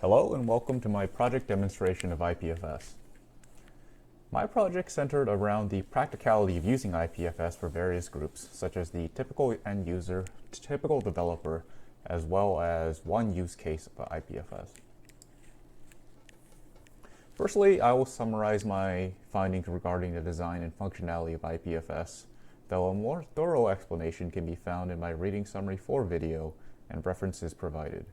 Hello and welcome to my project demonstration of IPFS. My project centered around the practicality of using IPFS for various groups, such as the typical end user, typical developer, as well as one use case of IPFS. Firstly, I will summarize my findings regarding the design and functionality of IPFS, though a more thorough explanation can be found in my Reading Summary 4 video and references provided.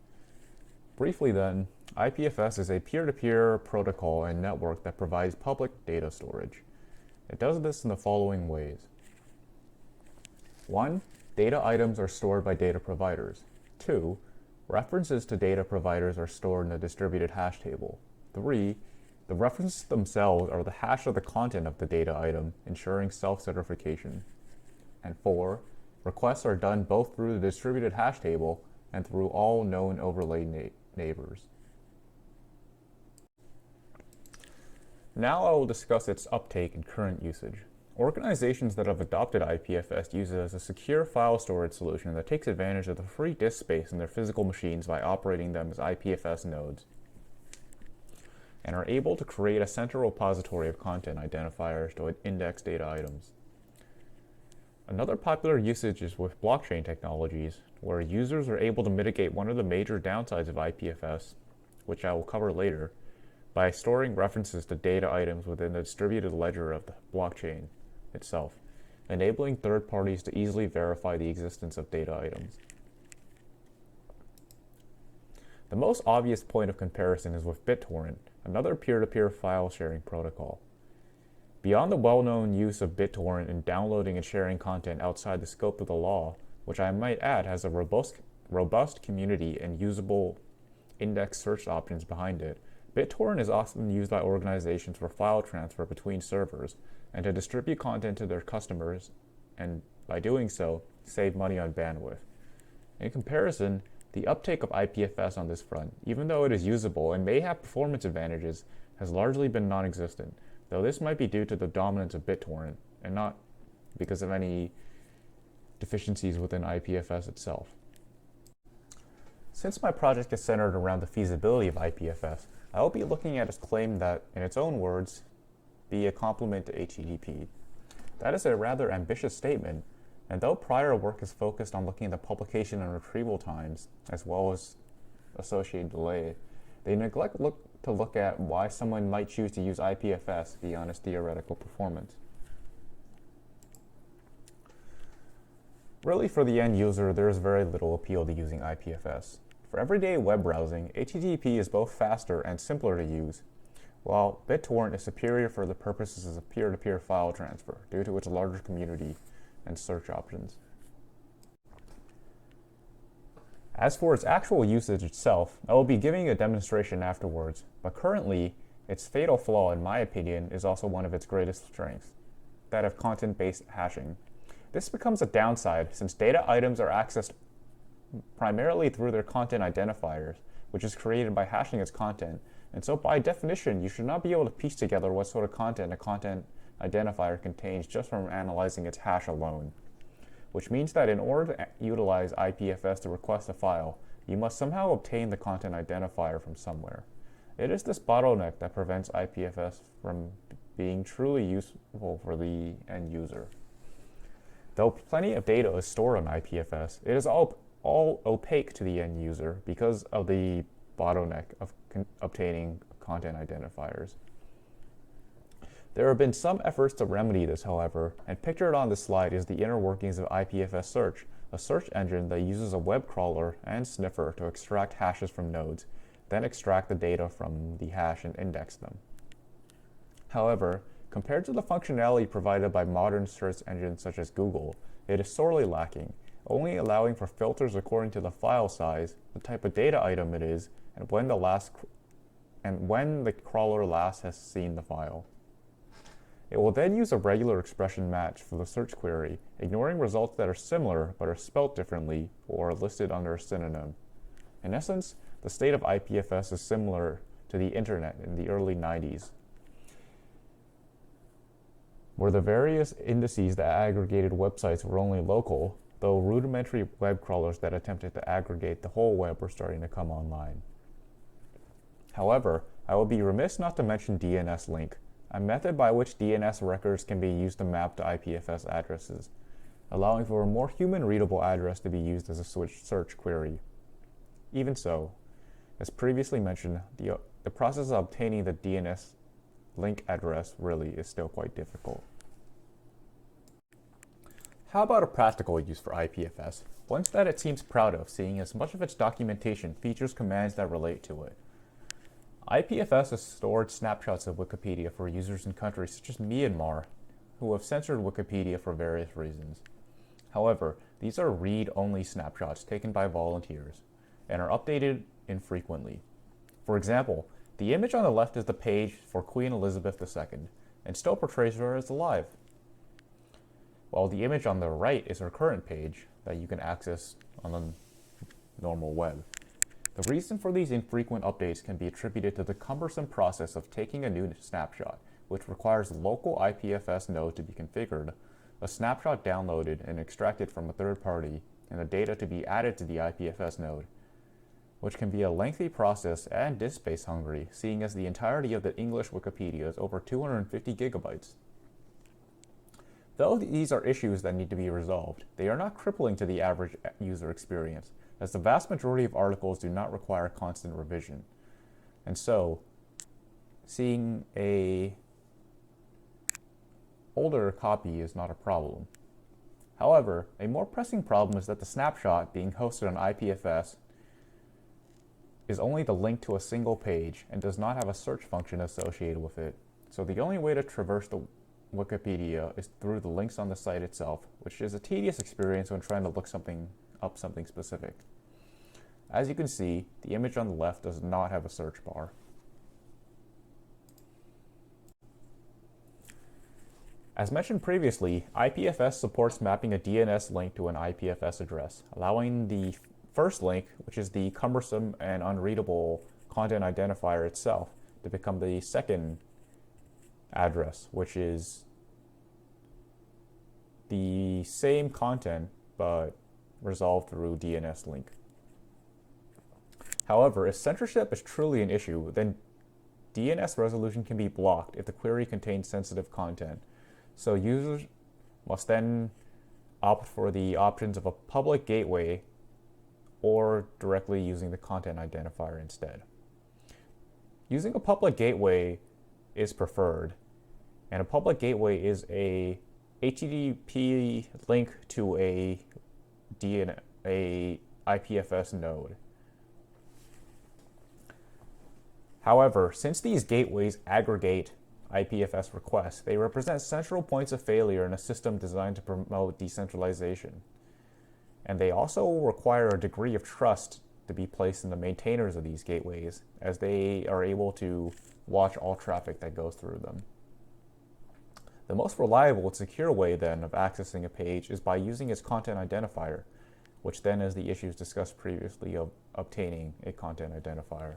Briefly then, IPFS is a peer-to-peer protocol and network that provides public data storage. It does this in the following ways. 1. Data items are stored by data providers. 2. References to data providers are stored in a distributed hash table. 3. The references themselves are the hash of the content of the data item, ensuring self-certification. And 4. Requests are done both through the distributed hash table and through all known overlay neighbors. Now I will discuss its uptake and current usage. Organizations that have adopted IPFS use it as a secure file storage solution that takes advantage of the free disk space in their physical machines by operating them as IPFS nodes, and are able to create a central repository of content identifiers to index data items. Another popular usage is with blockchain technologies, where users are able to mitigate one of the major downsides of IPFS, which I will cover later, by storing references to data items within the distributed ledger of the blockchain itself, enabling third parties to easily verify the existence of data items. The most obvious point of comparison is with BitTorrent, another peer-to-peer file sharing protocol. Beyond the well-known use of BitTorrent in downloading and sharing content outside the scope of the law, which I might add has a robust community and usable index search options behind it, BitTorrent is often used by organizations for file transfer between servers and to distribute content to their customers, and by doing so, save money on bandwidth. In comparison, the uptake of IPFS on this front, even though it is usable and may have performance advantages, has largely been non-existent, though this might be due to the dominance of BitTorrent and not because of any deficiencies within IPFS itself. Since my project is centered around the feasibility of IPFS, I will be looking at its claim that, in its own words, be a complement to HTTP. That is a rather ambitious statement, and though prior work is focused on looking at the publication and retrieval times, as well as associated delay, they neglect to look at why someone might choose to use IPFS beyond its theoretical performance. Really, for the end user, there is very little appeal to using IPFS. For everyday web browsing, HTTP is both faster and simpler to use, while BitTorrent is superior for the purposes of peer-to-peer file transfer due to its larger community and search options. As for its actual usage itself, I will be giving a demonstration afterwards, but currently, its fatal flaw, in my opinion, is also one of its greatest strengths, that of content-based hashing. This becomes a downside since data items are accessed primarily through their content identifiers, which is created by hashing its content, and so by definition, you should not be able to piece together what sort of content a content identifier contains just from analyzing its hash alone. Which means that in order to utilize IPFS to request a file, you must somehow obtain the content identifier from somewhere. It is this bottleneck that prevents IPFS from being truly useful for the end user. Though plenty of data is stored on IPFS, it is all opaque to the end user because of the bottleneck of obtaining content identifiers. There have been some efforts to remedy this, however, and pictured on this slide is the inner workings of IPFS Search, a search engine that uses a web crawler and sniffer to extract hashes from nodes, then extract the data from the hash and index them. However, compared to the functionality provided by modern search engines such as Google, it is sorely lacking, only allowing for filters according to the file size, the type of data item it is, and when the crawler last has seen the file. It will then use a regular expression match for the search query, ignoring results that are similar but are spelt differently or are listed under a synonym. In essence, the state of IPFS is similar to the internet in the early 90s, where the various indices that aggregated websites were only local, though rudimentary web crawlers that attempted to aggregate the whole web were starting to come online. However, I will be remiss not to mention DNS link, a method by which DNS records can be used to map to IPFS addresses, allowing for a more human-readable address to be used as a search query. Even so, as previously mentioned, the process of obtaining the DNS link address really is still quite difficult. How about a practical use for IPFS? One that it seems proud of, seeing as much of its documentation features commands that relate to it. IPFS has stored snapshots of Wikipedia for users in countries such as Myanmar, who have censored Wikipedia for various reasons. However, these are read-only snapshots taken by volunteers and are updated infrequently. For example, the image on the left is the page for Queen Elizabeth II and still portrays her as alive, while the image on the right is her current page that you can access on the normal web. The reason for these infrequent updates can be attributed to the cumbersome process of taking a new snapshot, which requires a local IPFS node to be configured, a snapshot downloaded and extracted from a third party, and the data to be added to the IPFS node, which can be a lengthy process and disk space hungry, seeing as the entirety of the English Wikipedia is over 250 gigabytes. Though these are issues that need to be resolved, they are not crippling to the average user experience, as the vast majority of articles do not require constant revision. And so, seeing a older copy is not a problem. However, a more pressing problem is that the snapshot being hosted on IPFS is only the link to a single page and does not have a search function associated with it. So the only way to traverse the Wikipedia is through the links on the site itself, which is a tedious experience when trying to look up something specific. As you can see, the image on the left does not have a search bar. As mentioned previously, IPFS supports mapping a DNS link to an IPFS address, allowing the first link, which is the cumbersome and unreadable content identifier itself, to become the second address, which is the same content but resolved through DNS link. However, if censorship is truly an issue, then DNS resolution can be blocked if the query contains sensitive content. So users must then opt for the options of a public gateway or directly using the content identifier instead. Using a public gateway is preferred, and a public gateway is a HTTP link to a IPFS node. However, since these gateways aggregate IPFS requests, they represent central points of failure in a system designed to promote decentralization. And they also require a degree of trust to be placed in the maintainers of these gateways, as they are able to watch all traffic that goes through them. The most reliable and secure way then of accessing a page is by using its content identifier, which then is the issues discussed previously of obtaining a content identifier.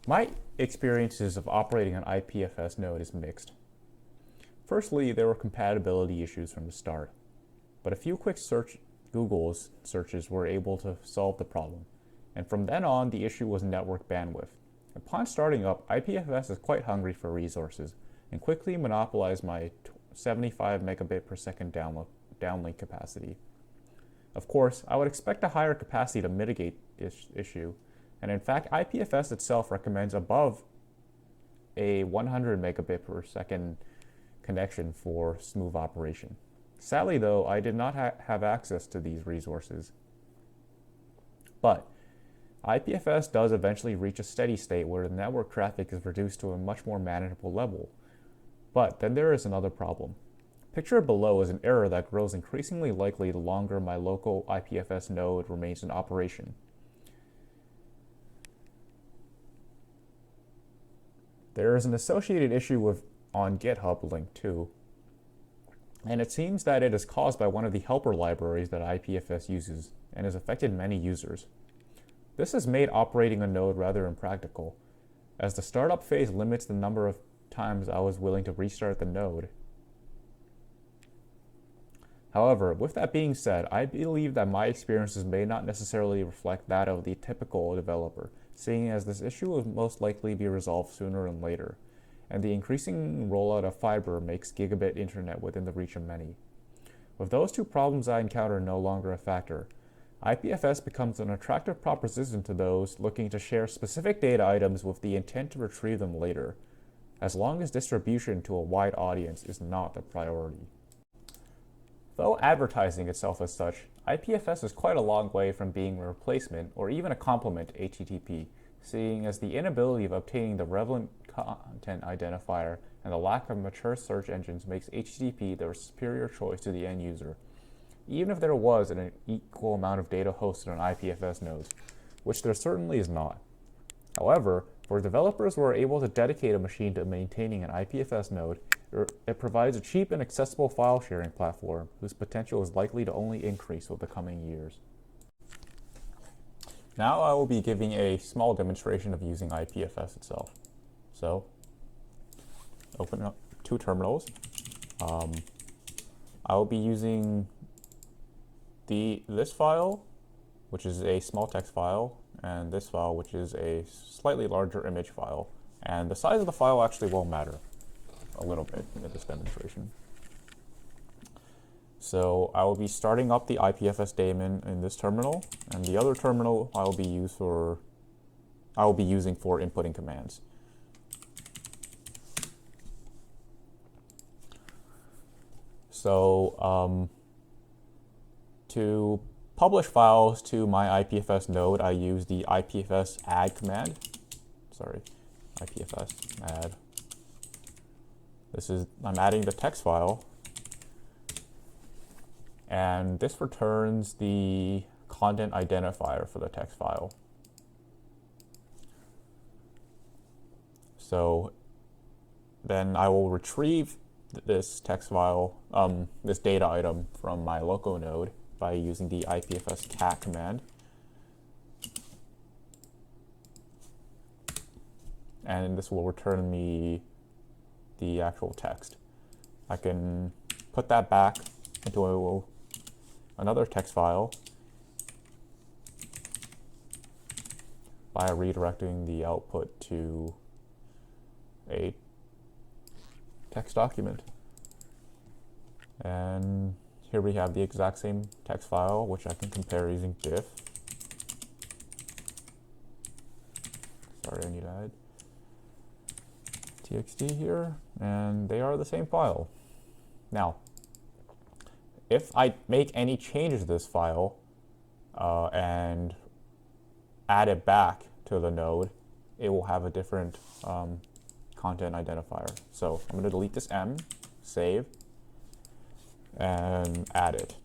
My experiences of operating an IPFS node is mixed. Firstly, there were compatibility issues from the start, but a few quick Google searches were able to solve the problem, and from then on the issue was network bandwidth. Upon starting up, IPFS is quite hungry for resources and quickly monopolized my 75 megabit per second downlink capacity. Of course, I would expect a higher capacity to mitigate this issue, and in fact, IPFS itself recommends above a 100 megabit per second connection for smooth operation. Sadly though, I did not have access to these resources. But IPFS does eventually reach a steady state where the network traffic is reduced to a much more manageable level. But then there is another problem. Pictured below is an error that grows increasingly likely the longer my local IPFS node remains in operation. There is an associated issue on GitHub link too, and it seems that it is caused by one of the helper libraries that IPFS uses and has affected many users. This has made operating a node rather impractical, as the startup phase limits the number of times I was willing to restart the node. However, with that being said, I believe that my experiences may not necessarily reflect that of the typical developer, seeing as this issue will most likely be resolved sooner than later, and the increasing rollout of fiber makes gigabit internet within the reach of many. With those two problems I encounter no longer a factor, IPFS becomes an attractive proposition to those looking to share specific data items with the intent to retrieve them later, as long as distribution to a wide audience is not the priority. Though advertising itself as such, IPFS is quite a long way from being a replacement or even a complement to HTTP, seeing as the inability of obtaining the relevant content identifier and the lack of mature search engines makes HTTP the superior choice to the end user, even if there was an equal amount of data hosted on IPFS nodes, which there certainly is not. However, for developers who are able to dedicate a machine to maintaining an IPFS node, it provides a cheap and accessible file sharing platform whose potential is likely to only increase with the coming years. Now I will be giving a small demonstration of using IPFS itself. So, open up two terminals. I will be using this file, which is a small text file, and this file, which is a slightly larger image file. And the size of the file actually will matter a little bit in this demonstration. So I will be starting up the IPFS daemon in this terminal, and the other terminal I will be using for inputting commands. So to publish files to my IPFS node, I use the IPFS add command. IPFS add. I'm adding the text file, and this returns the content identifier for the text file. So then I will retrieve this text file, this data item from my local node by using the IPFS cat command. And this will return me the actual text. I can put that back into another text file by redirecting the output to a text document. And here we have the exact same text file, which I can compare using diff. Sorry, I need to add txt here, and they are the same file. Now, if I make any changes to this file and add it back to the node, it will have a different content identifier. So I'm going to delete this M, save, and add it.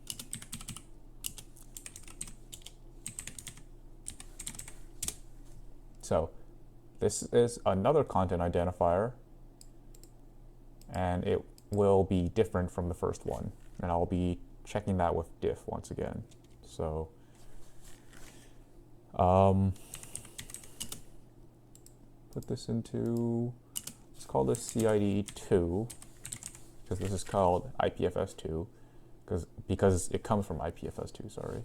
So this is another content identifier, and it will be different from the first one. And I'll be checking that with diff once again. So put this into, let's call this CID2, because this is called IPFS2, because it comes from IPFS2, sorry.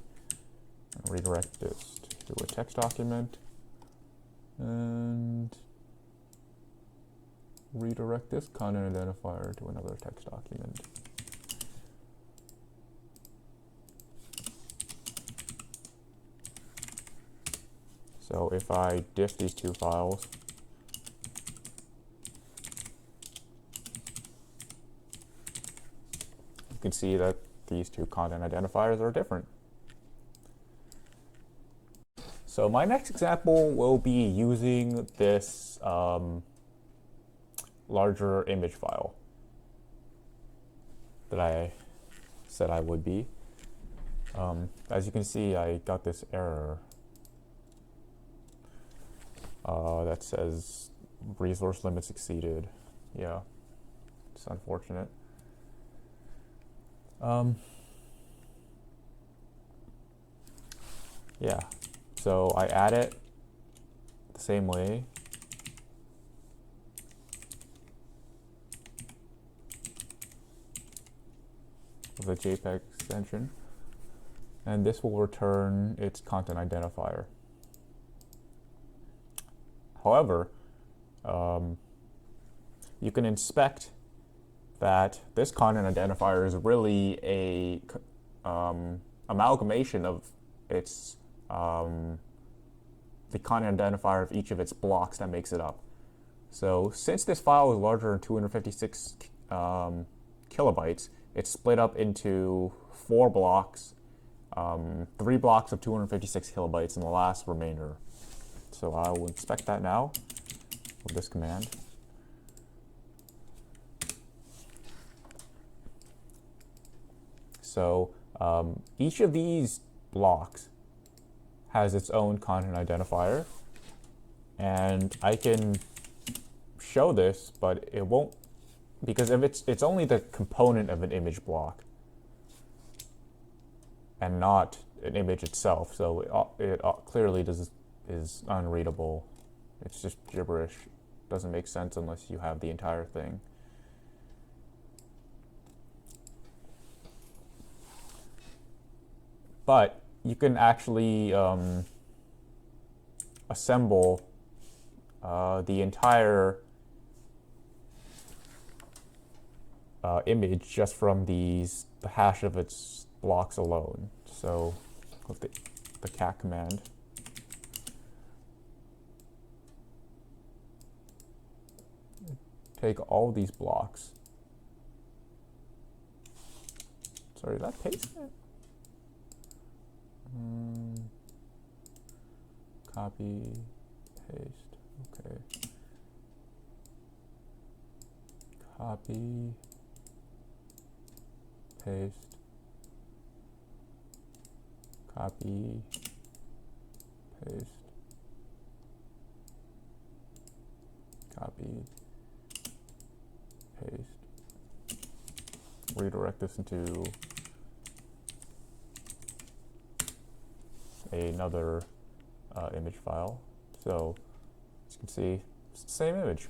And redirect this to a text document, and redirect this content identifier to another text document. So if I diff these two files, you can see that these two content identifiers are different. So my next example will be using this larger image file that I said I would be. As you can see, I got this error that says resource limits exceeded. Yeah, it's unfortunate. Yeah, so I add it the same way. With a JPEG extension, and this will return its content identifier. However, you can inspect that this content identifier is really a amalgamation of its the content identifier of each of its blocks that makes it up. So since this file is larger than 256 kilobytes, it's split up into 4 blocks, 3 blocks of 256 kilobytes, and the last remainder. So I will inspect that now with this command. So each of these blocks has its own content identifier, and I can show this, but it won't, because if it's only the component of an image block and not an image itself, so it clearly is unreadable. It's just gibberish. Doesn't make sense unless you have the entire thing. But you can actually assemble the entire image just from the hash of its blocks alone. So with the cat command, take all these blocks. Sorry, did that paste it? Copy, paste, okay. Copy, paste, copy, paste, copy, paste. Redirect this into another image file. So as you can see, it's the same image.